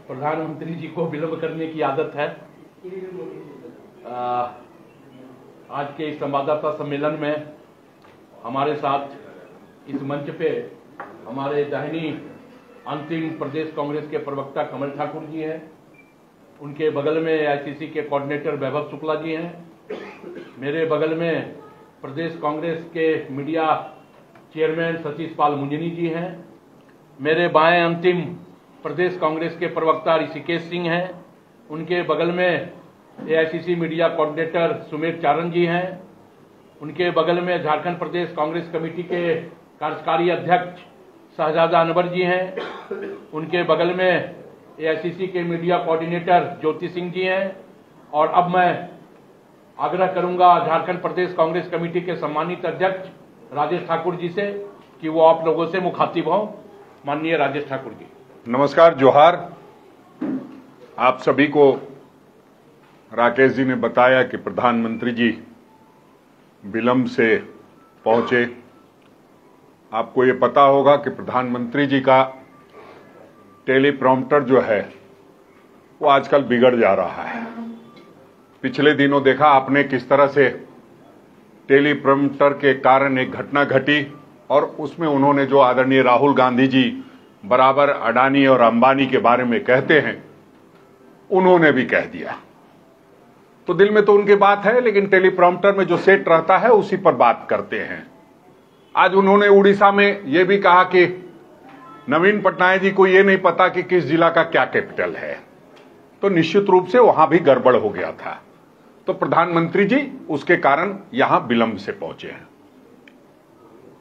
प्रधानमंत्री जी को विलंब करने की आदत है। आज के इस संवाददाता सम्मेलन में हमारे साथ इस मंच पे हमारे दाहिनी अंतिम प्रदेश कांग्रेस के प्रवक्ता कमल ठाकुर जी हैं। उनके बगल में एआईसीसी के कोऑर्डिनेटर वैभव शुक्ला जी हैं। मेरे बगल में प्रदेश कांग्रेस के मीडिया चेयरमैन सतीश पाल मुंजनी जी हैं। मेरे बाएं अंतिम प्रदेश कांग्रेस के प्रवक्ता ऋषिकेश सिंह हैं। उनके बगल में एआईसीसी मीडिया कोऑर्डिनेटर सुमेर चारण जी हैं। उनके बगल में झारखंड प्रदेश कांग्रेस कमेटी के कार्यकारी अध्यक्ष शहजादा अनवर जी हैं। उनके बगल में एआईसीसी के मीडिया कोऑर्डिनेटर ज्योति सिंह जी हैं। और अब मैं आग्रह करूंगा झारखंड प्रदेश कांग्रेस कमेटी के सम्मानित अध्यक्ष राजेश ठाकुर जी से कि वो आप लोगों से मुखातिब हों। माननीय राजेश ठाकुर जी। नमस्कार, जोहार। आप सभी को राकेश जी ने बताया कि प्रधानमंत्री जी विलंब से पहुंचे। आपको ये पता होगा कि प्रधानमंत्री जी का टेलीप्रॉम्प्टर जो है वो आजकल बिगड़ जा रहा है। पिछले दिनों देखा आपने किस तरह से टेलीप्रॉम्प्टर के कारण एक घटना घटी और उसमें उन्होंने जो आदरणीय राहुल गांधी जी बराबर अडानी और अंबानी के बारे में कहते हैं, उन्होंने भी कह दिया। तो दिल में तो उनकी बात है, लेकिन टेलीप्रॉम्प्टर में जो सेट रहता है उसी पर बात करते हैं। आज उन्होंने उड़ीसा में यह भी कहा कि नवीन पटनायक जी को यह नहीं पता कि किस जिला का क्या कैपिटल है। तो निश्चित रूप से वहां भी गड़बड़ हो गया था। तो प्रधानमंत्री जी उसके कारण यहां विलंब से पहुंचे हैं।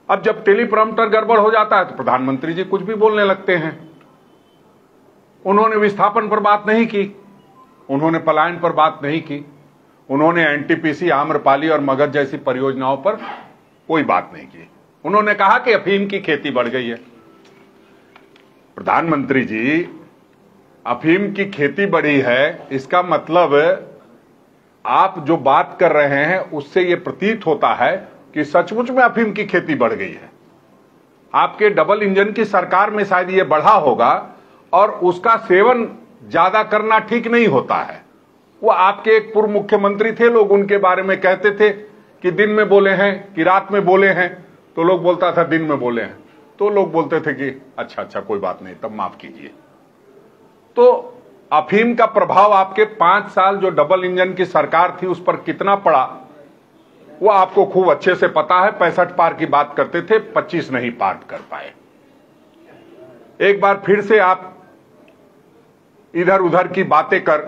अब जब टेलीप्रॉम्प्टर गड़बड़ हो जाता है तो प्रधानमंत्री जी कुछ भी बोलने लगते हैं। उन्होंने विस्थापन पर बात नहीं की, उन्होंने पलायन पर बात नहीं की, उन्होंने एनटीपीसी, आम्रपाली और मगध जैसी परियोजनाओं पर कोई बात नहीं की। उन्होंने कहा कि अफीम की खेती बढ़ गई है। प्रधानमंत्री जी, अफीम की खेती बढ़ी है, इसका मतलब आप जो बात कर रहे हैं उससे यह प्रतीत होता है कि सचमुच में अफीम की खेती बढ़ गई है। आपके डबल इंजन की सरकार में शायद यह बढ़ा होगा और उसका सेवन ज्यादा करना ठीक नहीं होता है। वो आपके एक पूर्व मुख्यमंत्री थे, लोग उनके बारे में कहते थे कि दिन में बोले हैं कि रात में बोले हैं। तो लोग बोलता था दिन में बोले हैं, तो लोग बोलते थे कि अच्छा कोई बात नहीं, तब माफ कीजिए। तो अफीम का प्रभाव आपके 5 साल जो डबल इंजन की सरकार थी उस पर कितना पड़ा वो आपको खूब अच्छे से पता है। 65 पार की बात करते थे, 25 नहीं पार कर पाए। एक बार फिर से आप इधर उधर की बातें कर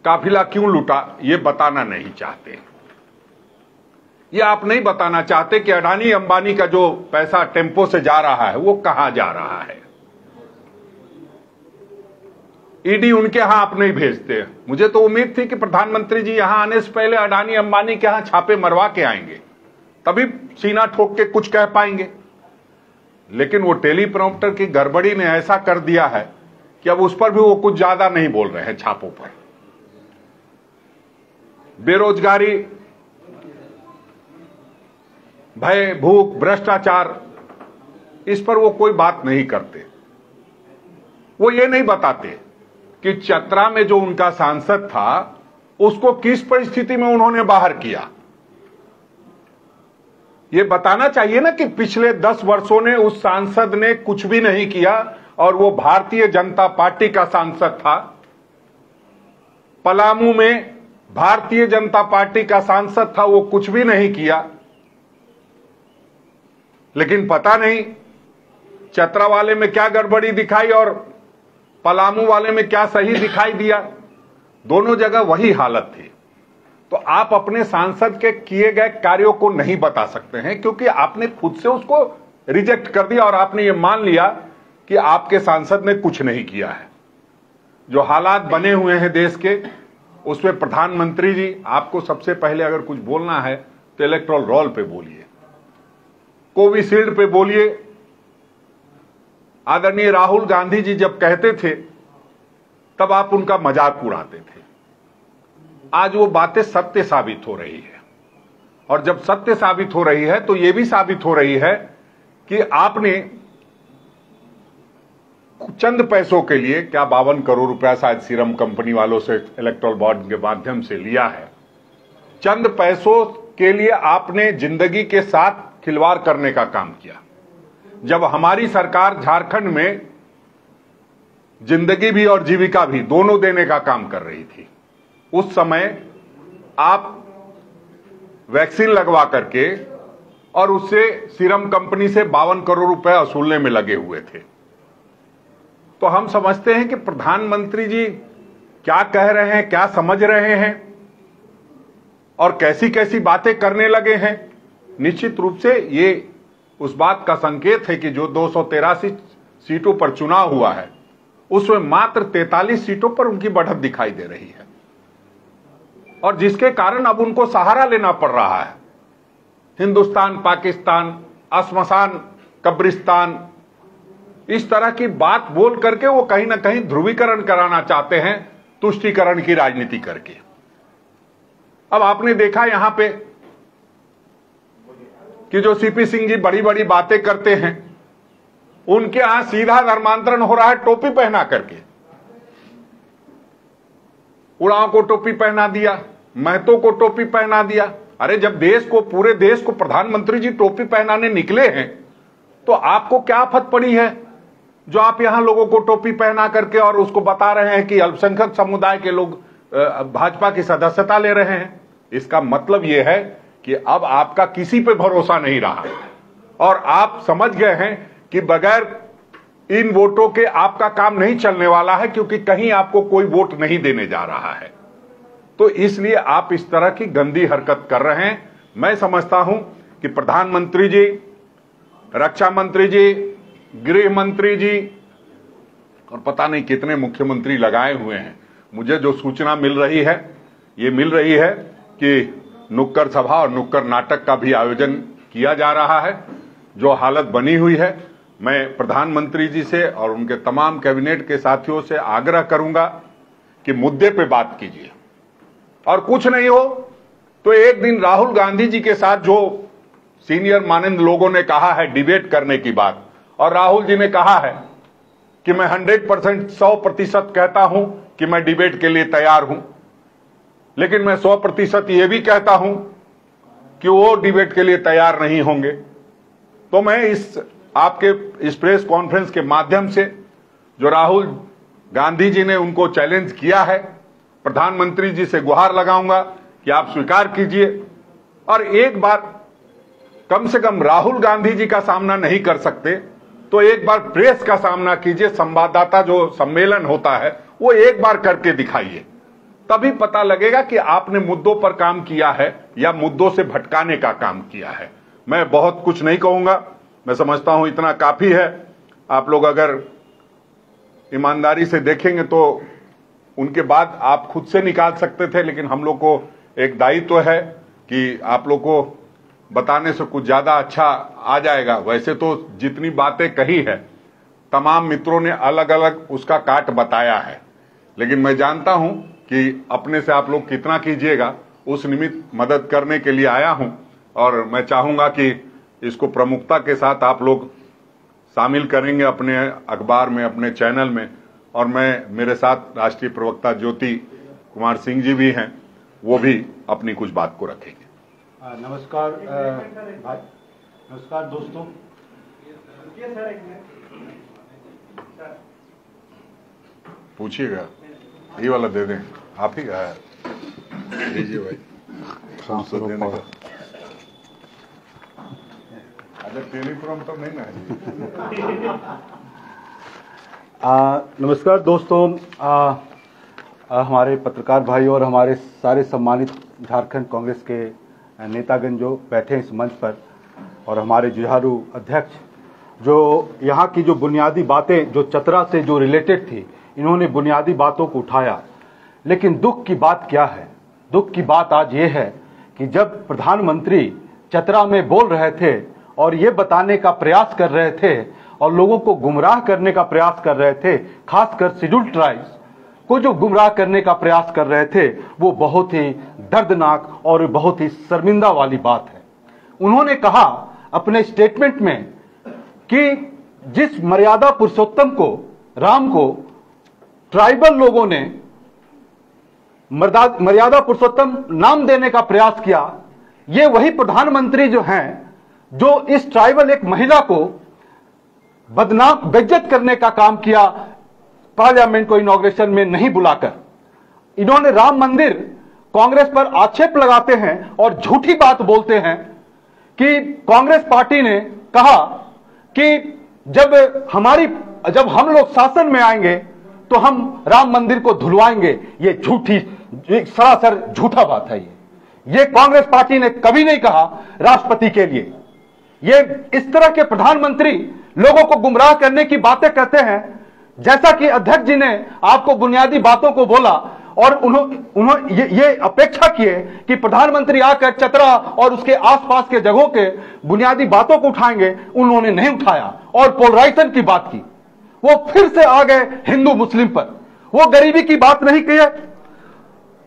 काफिला क्यों लूटा ये बताना नहीं चाहते। ये आप नहीं बताना चाहते कि अडानी अंबानी का जो पैसा टेम्पो से जा रहा है वो कहां जा रहा है। ईडी उनके यहां आप नहीं भेजते। मुझे तो उम्मीद थी कि प्रधानमंत्री जी यहां आने से पहले अडानी अंबानी के यहां छापे मरवा के आएंगे, तभी सीना ठोक के कुछ कह पाएंगे। लेकिन वो टेलीप्रॉम्प्टर की गड़बड़ी ने ऐसा कर दिया है कि अब उस पर भी वो कुछ ज्यादा नहीं बोल रहे हैं छापों पर। बेरोजगारी, भय, भूख, भ्रष्टाचार, इस पर वो कोई बात नहीं करते। वो ये नहीं बताते कि चतरा में जो उनका सांसद था उसको किस परिस्थिति में उन्होंने बाहर किया। ये बताना चाहिए ना कि पिछले 10 वर्षों ने उस सांसद ने कुछ भी नहीं किया और वो भारतीय जनता पार्टी का सांसद था। पलामू में भारतीय जनता पार्टी का सांसद था, वो कुछ भी नहीं किया। लेकिन पता नहीं चतरा वाले में क्या गड़बड़ी दिखाई और पलामू वाले में क्या सही दिखाई दिया। दोनों जगह वही हालत थी। तो आप अपने सांसद के किए गए कार्यों को नहीं बता सकते हैं क्योंकि आपने खुद से उसको रिजेक्ट कर दिया और आपने ये मान लिया कि आपके सांसद ने कुछ नहीं किया है। जो हालात बने हुए हैं देश के, उसमें प्रधानमंत्री जी आपको सबसे पहले अगर कुछ बोलना है तो इलेक्टोरल रोल पे बोलिए, कोविशील्ड पे बोलिए। आदरणीय राहुल गांधी जी जब कहते थे तब आप उनका मजाक उड़ाते थे। आज वो बातें सत्य साबित हो रही है और जब सत्य साबित हो रही है तो यह भी साबित हो रही है कि आपने चंद पैसों के लिए, क्या 52 करोड़ रुपया शायद सीरम कंपनी वालों से इलेक्टोरल बॉन्ड के माध्यम से लिया है, चंद पैसों के लिए आपने जिंदगी के साथ खिलवाड़ करने का काम किया। जब हमारी सरकार झारखंड में जिंदगी भी और जीविका भी दोनों देने का काम कर रही थी, उस समय आप वैक्सीन लगवा करके और उससे सीरम कंपनी से 52 करोड़ रुपए वसूलने में लगे हुए थे। तो हम समझते हैं कि प्रधानमंत्री जी क्या कह रहे हैं, क्या समझ रहे हैं और कैसी कैसी बातें करने लगे हैं। निश्चित रूप से ये उस बात का संकेत है कि जो 283 सीटों पर चुनाव हुआ है उसमें मात्र 43 सीटों पर उनकी बढ़त दिखाई दे रही है और जिसके कारण अब उनको सहारा लेना पड़ रहा है। हिंदुस्तान, पाकिस्तान, श्मशान, कब्रिस्तान, इस तरह की बात बोल करके वो कहीं ना कहीं ध्रुवीकरण कराना चाहते हैं, तुष्टीकरण की राजनीति करके। अब आपने देखा यहां पे कि जो सीपी सिंह जी बड़ी बड़ी बातें करते हैं, उनके यहां सीधा धर्मांतरण हो रहा है टोपी पहना करके। उड़ाव को टोपी पहना दिया, महतो को टोपी पहना दिया। अरे जब देश को, पूरे देश को प्रधानमंत्री जी टोपी पहनाने निकले हैं तो आपको क्या आफत पड़ी है जो आप यहां लोगों को टोपी पहना करके और उसको बता रहे हैं कि अल्पसंख्यक समुदाय के लोग भाजपा की सदस्यता ले रहे हैं। इसका मतलब यह है कि अब आपका किसी पे भरोसा नहीं रहा और आप समझ गए हैं कि बगैर इन वोटों के आपका काम नहीं चलने वाला है, क्योंकि कहीं आपको कोई वोट नहीं देने जा रहा है। तो इसलिए आप इस तरह की गंदी हरकत कर रहे हैं। मैं समझता हूं कि प्रधानमंत्री जी, रक्षा मंत्री जी, गृह मंत्री जी और पता नहीं कितने मुख्यमंत्री लगाए हुए हैं। मुझे जो सूचना मिल रही है, ये मिल रही है कि नुक्कड़ सभा और नुक्कड़ नाटक का भी आयोजन किया जा रहा है। जो हालत बनी हुई है, मैं प्रधानमंत्री जी से और उनके तमाम कैबिनेट के साथियों से आग्रह करूंगा कि मुद्दे पे बात कीजिए और कुछ नहीं हो तो एक दिन राहुल गांधी जी के साथ, जो सीनियर मानंद लोगों ने कहा है डिबेट करने की बात, और राहुल जी ने कहा है कि मैं 100%, 100% कहता हूं कि मैं डिबेट के लिए तैयार हूं, लेकिन मैं 100% यह भी कहता हूं कि वो डिबेट के लिए तैयार नहीं होंगे। तो मैं आपके इस प्रेस कॉन्फ्रेंस के माध्यम से, जो राहुल गांधी जी ने उनको चैलेंज किया है, प्रधानमंत्री जी से गुहार लगाऊंगा कि आप स्वीकार कीजिए और एक बार कम से कम राहुल गांधी जी का सामना नहीं कर सकते तो एक बार प्रेस का सामना कीजिए। संवाददाता जो सम्मेलन होता है वो एक बार करके दिखाइए, तभी पता लगेगा कि आपने मुद्दों पर काम किया है या मुद्दों से भटकाने का काम किया है। मैं बहुत कुछ नहीं कहूंगा, मैं समझता हूं इतना काफी है। आप लोग अगर ईमानदारी से देखेंगे तो उनके बाद आप खुद से निकाल सकते थे, लेकिन हम लोग को एक दायित्व है कि आप लोग को बताने से कुछ ज्यादा अच्छा आ जाएगा। वैसे तो जितनी बातें कही है तमाम मित्रों ने अलग अलग उसका काट बताया है, लेकिन मैं जानता हूं कि अपने से आप लोग कितना कीजिएगा, उस निमित्त मदद करने के लिए आया हूं और मैं चाहूंगा कि इसको प्रमुखता के साथ आप लोग शामिल करेंगे अपने अखबार में, अपने चैनल में। और मेरे साथ राष्ट्रीय प्रवक्ता ज्योति कुमार सिंह जी भी हैं, वो भी अपनी कुछ बात को रखेंगे। नमस्कार भाई, नमस्कार दोस्तों। पूछिएगा, ये वाला दे दें, आप ही का दीजिए भाई। देने का अच्छा टेलीफोन तो नहीं ना। नमस्कार दोस्तों, हमारे पत्रकार भाई और हमारे सारे सम्मानित झारखंड कांग्रेस के नेतागण जो बैठे इस मंच पर, और हमारे जुझारू अध्यक्ष, जो यहाँ की जो बुनियादी बातें जो चतरा से जो रिलेटेड थी, इन्होंने बुनियादी बातों को उठाया। लेकिन दुख की बात क्या है? दुख की बात आज ये है कि जब प्रधानमंत्री चतरा में बोल रहे थे और ये बताने का प्रयास कर रहे थे और लोगों को गुमराह करने का प्रयास कर रहे थे, खासकर शेड्यूल्ड ट्राइब्स को जो गुमराह करने का प्रयास कर रहे थे, वो बहुत ही दर्दनाक और बहुत ही शर्मिंदा वाली बात है। उन्होंने कहा अपने स्टेटमेंट में कि जिस मर्यादा पुरुषोत्तम को राम को ट्राइबल लोगों ने मर्यादा पुरुषोत्तम नाम देने का प्रयास किया, ये वही प्रधानमंत्री जो हैं जो इस ट्राइबल एक महिला को बदनाम बेइज्जत करने का काम किया पार्लियामेंट को इनॉग्रेशन में नहीं बुलाकर। इन्होंने राम मंदिर कांग्रेस पर आक्षेप लगाते हैं और झूठी बात बोलते हैं कि कांग्रेस पार्टी ने कहा कि जब हम लोग शासन में आएंगे तो हम राम मंदिर को धुलवाएंगे। ये झूठी, सरासर झूठा बात है। ये कांग्रेस पार्टी ने कभी नहीं कहा राष्ट्रपति के लिए। ये इस तरह के प्रधानमंत्री लोगों को गुमराह करने की बातें करते हैं, जैसा कि अध्यक्ष जी ने आपको बुनियादी बातों को बोला और उन्होंने ये अपेक्षा किए कि प्रधानमंत्री आकर चतरा और उसके आसपास के जगहों के बुनियादी बातों को उठाएंगे। उन्होंने नहीं उठाया और पोलराइजेशन की बात की। वो फिर से आ गए हिंदू मुस्लिम पर। वो गरीबी की बात नहीं किए,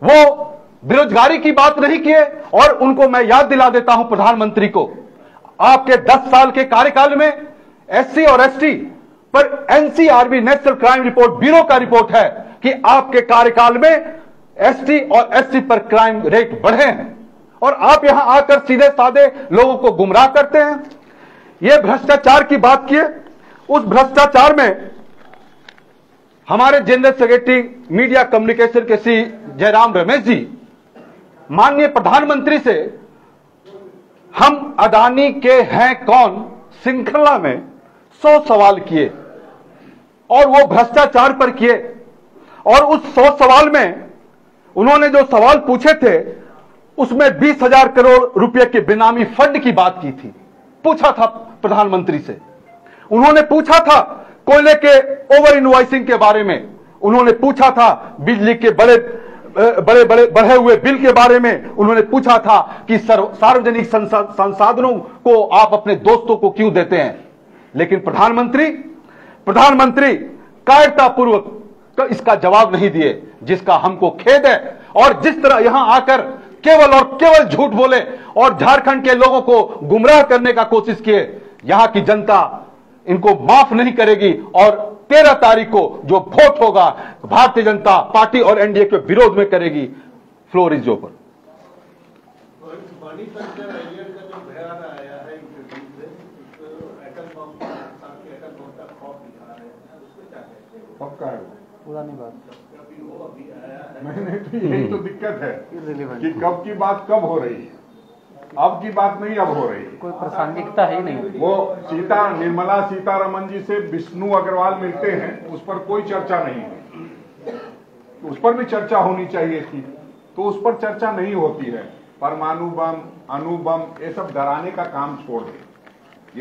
वो बेरोजगारी की बात नहीं किए। और उनको मैं याद दिला देता हूं प्रधानमंत्री को, आपके 10 साल के कार्यकाल में एससी और एसटी पर NCRB national crime report bureau का रिपोर्ट है कि आपके कार्यकाल में एसटी और एससी पर क्राइम रेट बढ़े हैं और आप यहां आकर सीधे साधे लोगों को गुमराह करते हैं। यह भ्रष्टाचार की बात किए, उस भ्रष्टाचार में हमारे जनरल सेक्रेटरी मीडिया कम्युनिकेशन के श्री जयराम रमेश जी माननीय प्रधानमंत्री से हम अडानी के हैं कौन श्रृंखला में 100 सवाल किए और वो भ्रष्टाचार पर किए। और उस 100 सवाल में उन्होंने जो सवाल पूछे थे उसमें 20,000 करोड़ रुपए के बेनामी फंड की बात की थी। पूछा था प्रधानमंत्री से, उन्होंने पूछा था कोयले के ओवर इनवॉइसिंग के बारे में, उन्होंने पूछा था बिजली के बढ़े हुए बिल के बारे में, उन्होंने पूछा था कि सार्वजनिक संसाधनों को आप अपने दोस्तों को क्यों देते हैं। लेकिन प्रधानमंत्री कायरतापूर्वक इसका जवाब नहीं दिए, जिसका हमको खेद है। और जिस तरह यहां आकर केवल और केवल झूठ बोले और झारखंड के लोगों को गुमराह करने का कोशिश किए, यहां की जनता इनको माफ नहीं करेगी। और 13 तारीख को जो वोट होगा भारतीय जनता पार्टी और एनडीए के विरोध में करेगी। Floor is open. पक्का है पुरानी बात नहीं तो यही तो दिक्कत है कि कब की बात कब हो रही है, अब की बात नहीं अब हो रही है। कोई प्रासंगिकता है ही नहीं। वो निर्मला सीतारमन जी से विष्णु अग्रवाल मिलते हैं, उस पर कोई चर्चा नहीं है। उस पर भी चर्चा होनी चाहिए थी, तो उस पर चर्चा नहीं होती है। परमाणु बम, अणु बम, ये सब डराने का काम छोड़ दे।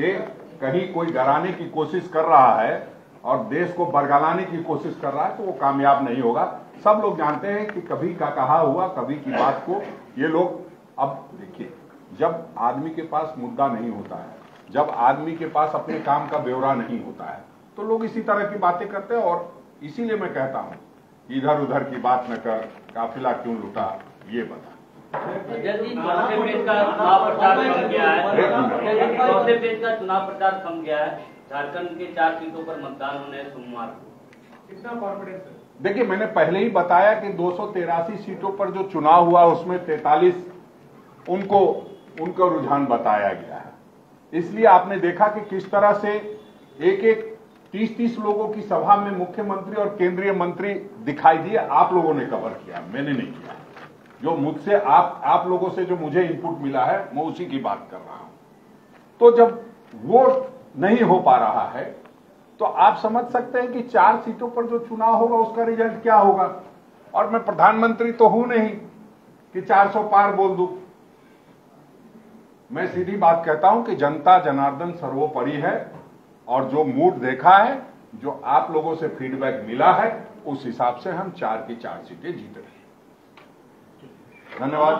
ये कहीं कोई डराने की कोशिश कर रहा है और देश को बरगलाने की कोशिश कर रहा है तो वो कामयाब नहीं होगा। सब लोग जानते हैं कि कभी का कहा हुआ, कभी की बात को ये लोग, अब देखिए, जब आदमी के पास मुद्दा नहीं होता है, जब आदमी के पास अपने काम का ब्यौरा नहीं होता है, तो लोग इसी तरह की बातें करते हैं। और इसीलिए मैं कहता हूं इधर उधर की बात न कर, काफिला क्यों लुटा ये बता। चौथे पेज का चुनाव प्रचार कम गया है। चौथे पेज का चुनाव प्रचार कम गया है। झारखंड के 4 सीटों पर मतदान होने सोमवार को। कितना कॉन्फिडेंस है? देखिए, मैंने पहले ही बताया कि 283 सीटों पर जो चुनाव हुआ उसमें 43 उनको रुझान बताया गया है। इसलिए आपने देखा कि किस तरह से एक 30 लोगों की सभा में मुख्यमंत्री और केंद्रीय मंत्री दिखाई दिए। आप लोगों ने कवर किया, मैंने नहीं किया। जो मुझसे आप लोगों से जो मुझे इनपुट मिला है मैं उसी की बात कर रहा हूं। तो जब वो नहीं हो पा रहा है तो आप समझ सकते हैं कि 4 सीटों पर जो चुनाव होगा उसका रिजल्ट क्या होगा। और मैं प्रधानमंत्री तो हूं नहीं कि 400 पार बोल दूं। मैं सीधी बात कहता हूं कि जनता जनार्दन सर्वोपरि है और जो मूड देखा है, जो आप लोगों से फीडबैक मिला है, उस हिसाब से हम 4 की 4 सीटें जीत रहे हैं। धन्यवाद।